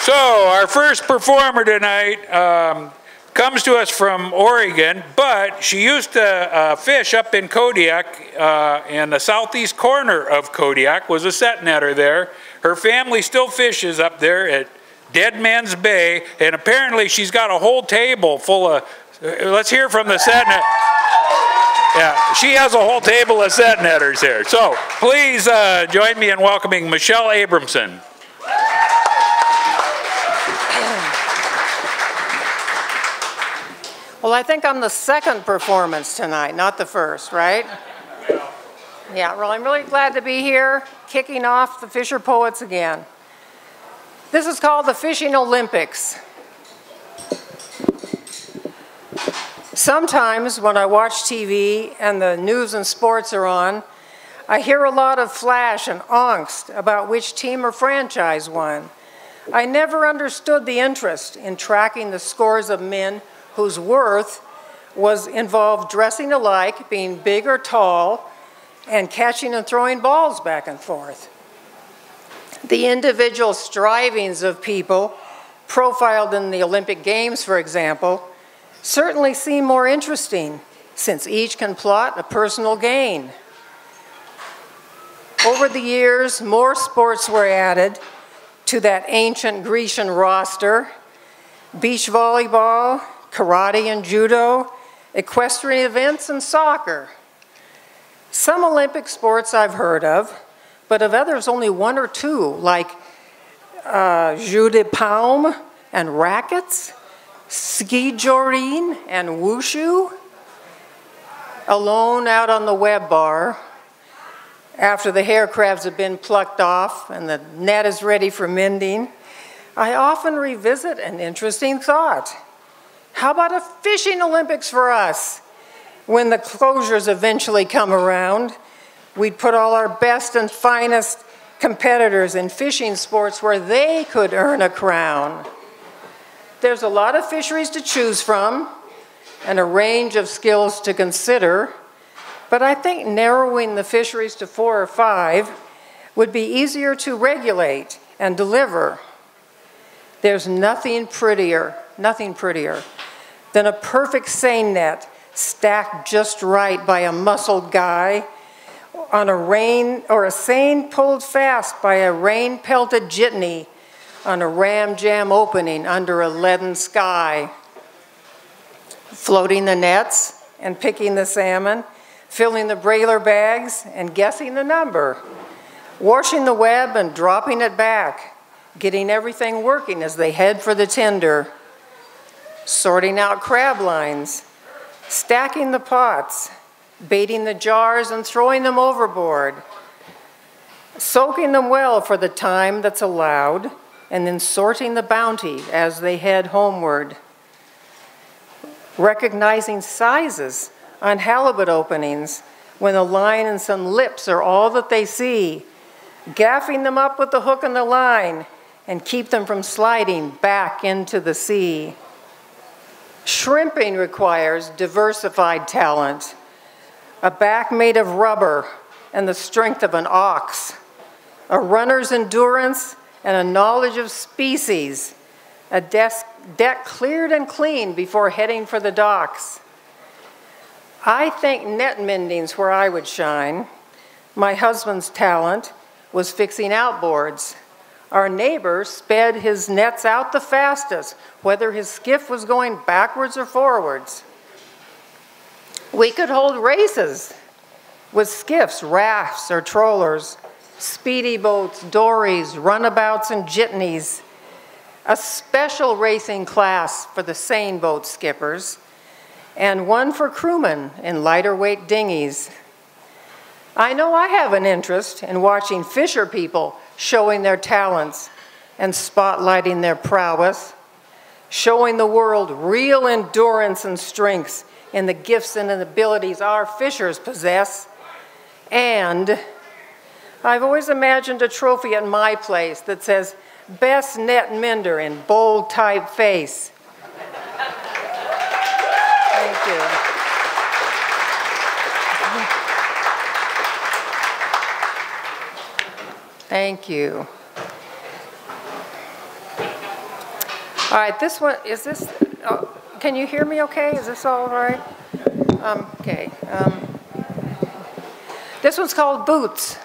So our first performer tonight comes to us from Oregon, but she used to fish up in Kodiak, in the southeast corner of Kodiak, was a set netter there. Her family still fishes up there at Dead Man's Bay, and apparently she's got a whole table full of, let's hear from the set net. Yeah, she has a whole table of set netters here. So please join me in welcoming Michelle Abramson. Well, I think I'm the second performance tonight, not the first, right? Yeah, well, I'm really glad to be here, kicking off the Fisher Poets again. This is called the Fishing Olympics. Sometimes when I watch TV and the news and sports are on, I hear a lot of flash and angst about which team or franchise won. I never understood the interest in tracking the scores of men whose worth was involved dressing alike, being big or tall, and catching and throwing balls back and forth. The individual strivings of people, profiled in the Olympic Games, for example, certainly seem more interesting, since each can plot a personal gain. Over the years, more sports were added to that ancient Grecian roster: beach volleyball, karate and judo, equestrian events, and soccer. Some Olympic sports I've heard of, but of others only one or two, like jeu de paume and rackets, ski jorin and wushu. Alone out on the web bar, after the hair crabs have been plucked off and the net is ready for mending, I often revisit an interesting thought. How about a fishing Olympics for us? When the closures eventually come around, we'd put all our best and finest competitors in fishing sports where they could earn a crown. There's a lot of fisheries to choose from and a range of skills to consider, but I think narrowing the fisheries to 4 or 5 would be easier to regulate and deliver. There's nothing prettier than a perfect seine net stacked just right by a muscled guy on a rein, or a seine pulled fast by a rain-pelted jitney on a ram jam opening under a leaden sky. Floating the nets and picking the salmon, filling the brailer bags and guessing the number, washing the web and dropping it back, getting everything working as they head for the tender, sorting out crab lines, stacking the pots, baiting the jars and throwing them overboard, soaking them well for the time that's allowed, and then sorting the bounty as they head homeward. Recognizing sizes on halibut openings when a line and some lips are all that they see, gaffing them up with the hook and the line, and keep them from sliding back into the sea. Shrimping requires diversified talent, a back made of rubber and the strength of an ox, a runner's endurance and a knowledge of species, a deck cleared and clean before heading for the docks. I think net mending's where I would shine. My husband's talent was fixing outboards. Our neighbor sped his nets out the fastest, whether his skiff was going backwards or forwards. We could hold races with skiffs, rafts, or trollers, speedy boats, dories, runabouts, and jitneys, a special racing class for the seine boat skippers, and one for crewmen in lighter weight dinghies. I know I have an interest in watching fisher people showing their talents and spotlighting their prowess, showing the world real endurance and strengths in the gifts and abilities our fishers possess. And I've always imagined a trophy at my place that says, "Best Net Mender" in bold typeface. Thank you. Thank you. All right, this one, is this, oh, can you hear me okay? Is this all right? Okay. This one's called Boots.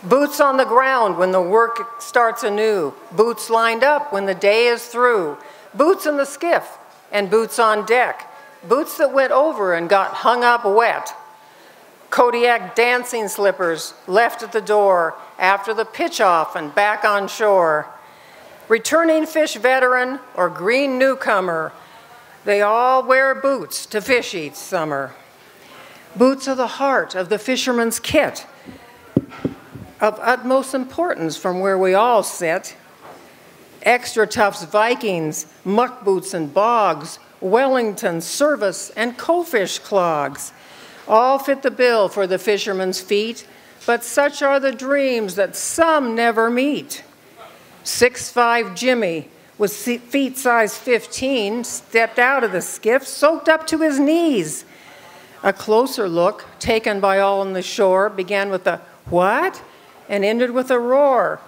Boots on the ground when the work starts anew. Boots lined up when the day is through. Boots in the skiff and boots on deck. Boots that went over and got hung up wet. Kodiak dancing slippers left at the door after the pitch-off and back on shore. Returning fish veteran or green newcomer, they all wear boots to fish each summer. Boots are the heart of the fisherman's kit, of utmost importance from where we all sit. Extra Tough's Vikings, muck boots and bogs, Wellington, service, and coalfish clogs, all fit the bill for the fisherman's feet, but such are the dreams that some never meet. 6'5" Jimmy, with feet size 15, stepped out of the skiff, soaked up to his knees. A closer look, taken by all on the shore, began with a "what?" and ended with a roar.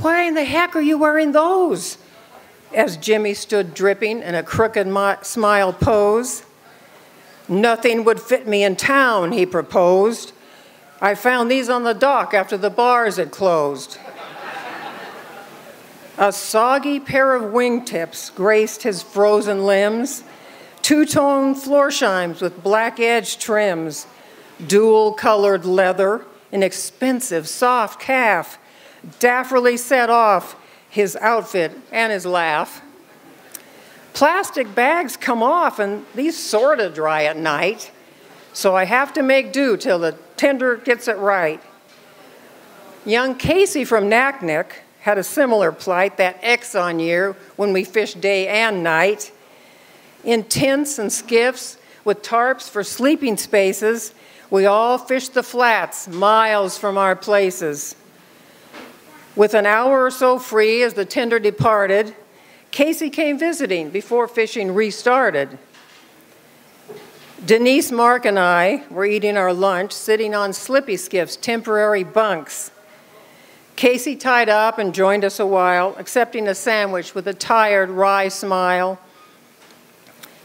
"Why in the heck are you wearing those?" As Jimmy stood dripping in a crooked smile pose. "Nothing would fit me in town," he proposed. "I found these on the dock after the bars had closed." A soggy pair of wingtips graced his frozen limbs, two-tone florshimes with black-edged trims, dual-colored leather, an expensive soft calf, dapperly set off his outfit and his laugh. Plastic bags come off and these sorta dry at night, so I have to make do till the tender gets it right. Young Casey from Naknek had a similar plight that Exxon year when we fished day and night. In tents and skiffs with tarps for sleeping spaces, we all fished the flats miles from our places. With an hour or so free as the tender departed, Casey came visiting before fishing restarted. Denise, Mark, and I were eating our lunch, sitting on Slippy Skiff's temporary bunks. Casey tied up and joined us a while, accepting a sandwich with a tired, wry smile.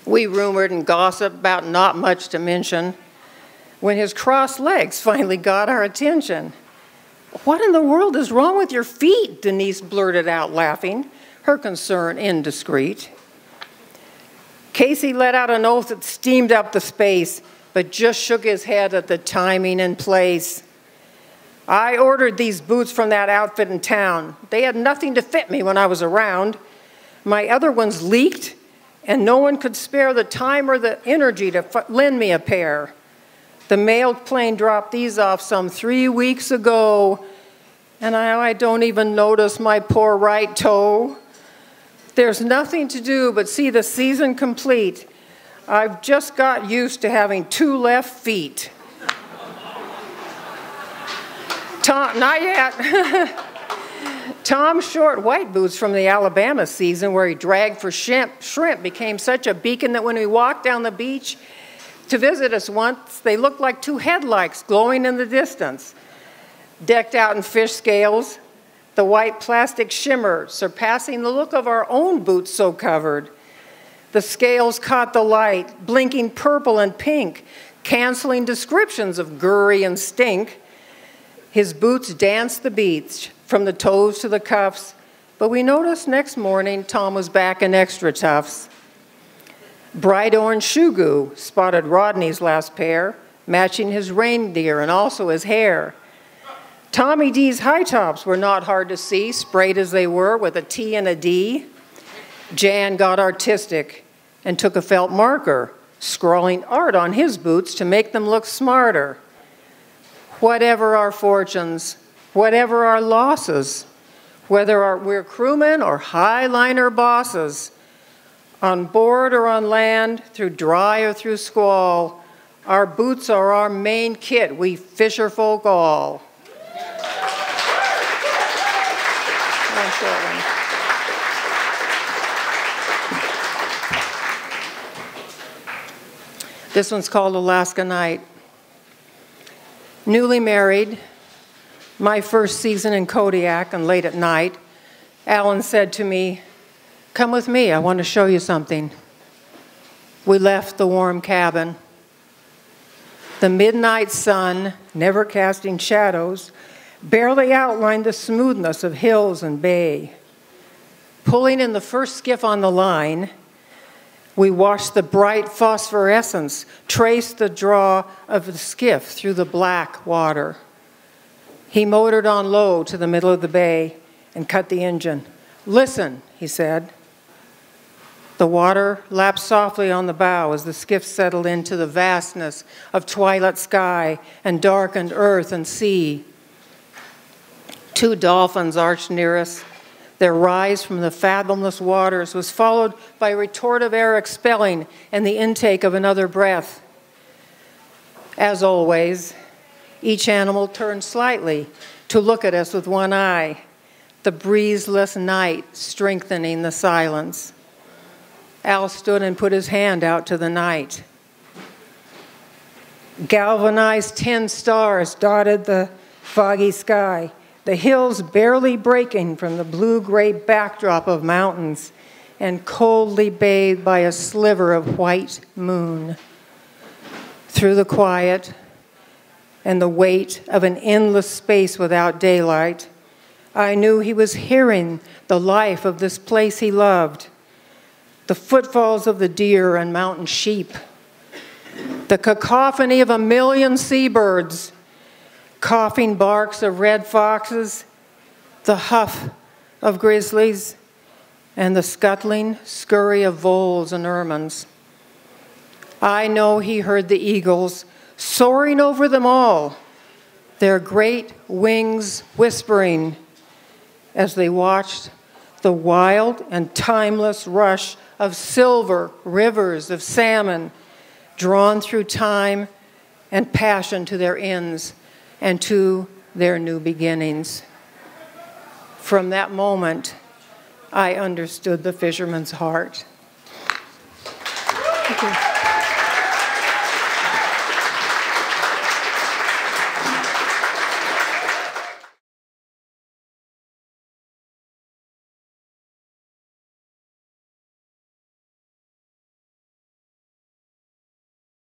We rumored and gossiped about not much to mention when his crossed legs finally got our attention. "What in the world is wrong with your feet?" Denise blurted out, laughing, her concern indiscreet. Casey let out an oath that steamed up the space, but just shook his head at the timing and place. "I ordered these boots from that outfit in town. They had nothing to fit me when I was around. My other ones leaked, and no one could spare the time or the energy to lend me a pair. The mail plane dropped these off some 3 weeks ago, and I don't even notice my poor right toe. There's nothing to do but see the season complete. I've just got used to having 2 left feet." Tom, not yet. Tom's short white boots from the Alabama season where he dragged for shrimp became such a beacon that when we walked down the beach to visit us once, they looked like 2 headlights glowing in the distance. Decked out in fish scales, the white plastic shimmer surpassing the look of our own boots so covered. The scales caught the light, blinking purple and pink, canceling descriptions of gurry and stink. His boots danced the beach from the toes to the cuffs, but we noticed next morning Tom was back in Extra Toughs. Bright orange shoe goo spotted Rodney's last pair, matching his reindeer and also his hair. Tommy D's high tops were not hard to see, sprayed as they were with a T and a D. Jan got artistic and took a felt marker, scrawling art on his boots to make them look smarter. Whatever our fortunes, whatever our losses, whether we're crewmen or highliner bosses, on board or on land, through dry or through squall, our boots are our main kit, we fisher folk all. This one's called Alaska Night. Newly married, my first season in Kodiak and late at night, Alan said to me, Come with me, I want to show you something. We left the warm cabin. The midnight sun, never casting shadows, barely outlined the smoothness of hills and bay. Pulling in the first skiff on the line, we watched the bright phosphorescence trace the draw of the skiff through the black water. He motored on low to the middle of the bay and cut the engine. "Listen," he said. The water lapped softly on the bow as the skiff settled into the vastness of twilight sky and darkened earth and sea. 2 dolphins arched near us. Their rise from the fathomless waters was followed by retortive air expelling and the intake of another breath. As always, each animal turned slightly to look at us with one eye, the breezeless night strengthening the silence. Al stood and put his hand out to the night. Galvanized tin stars dotted the foggy sky, the hills barely breaking from the blue-gray backdrop of mountains and coldly bathed by a sliver of white moon. Through the quiet and the weight of an endless space without daylight, I knew he was hearing the life of this place he loved. The footfalls of the deer and mountain sheep, the cacophony of 1,000,000 seabirds, coughing barks of red foxes, the huff of grizzlies, and the scuttling scurry of voles and ermines. I know he heard the eagles soaring over them all, their great wings whispering as they watched the wild and timeless rush of silver rivers of salmon drawn through time and passion to their ends and to their new beginnings. From that moment, I understood the fisherman's heart. Thank you.